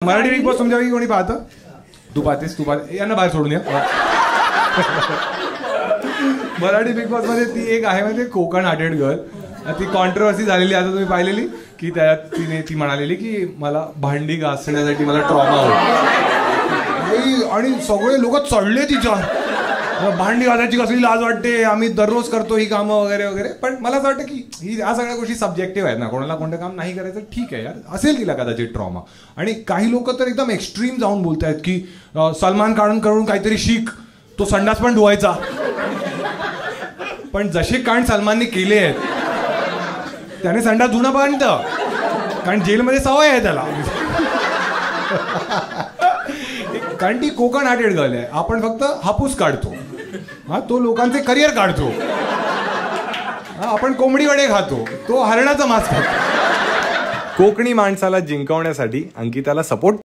Marathi big boss तुमच्यापैकी कोणी पाहतं? तू पाहतेस? यांना बाहेर सोडून या. मराठी बिग बॉस मध्ये ती एक आहे म्हणजे कोकण हार्टेड गर्ल. ती कॉन्ट्रोवर्सी झालेली आता तुम्ही पाहिलेली की त्यात ती म्हणालेली की मला भांडी घासण्यासाठी मला ट्रॉमा होतो आणि सगळे लोक चढले तिच्यावर. भांडी घासायची कसली लाज वाटते, आम्ही दररोज करतो ही कामं वगैरे वगैरे. पण मला असं वाटतं की ही या सगळ्या गोष्टी सब्जेक्टिव्ह आहेत ना. कोणाला कोणतं काम नाही करायचं ठीक आहे यार, असेल तिला कदाचित ट्रॉमा. आणि काही लोक तर एकदम एक्स्ट्रीम जाऊन बोलत आहेत की सलमान खान कडून काहीतरी शिक, तो संडास पण धुवायचा. पण जसे कांड सलमानने केले आहेत त्याने संडास धुणं बंद, कारण जेलमध्ये सवय आहे त्याला. कारण ती कोकण हार्टेड गर्ल आहे. आपण फक्त हापूस काढतो, हा तो लोकांचे करिअर काढतो. आपण कोंबडी वडे खातो, तो हरणाचा मांस खातो. कोकणी माणसाला जिंकवण्यासाठी अंकिताला सपोर्ट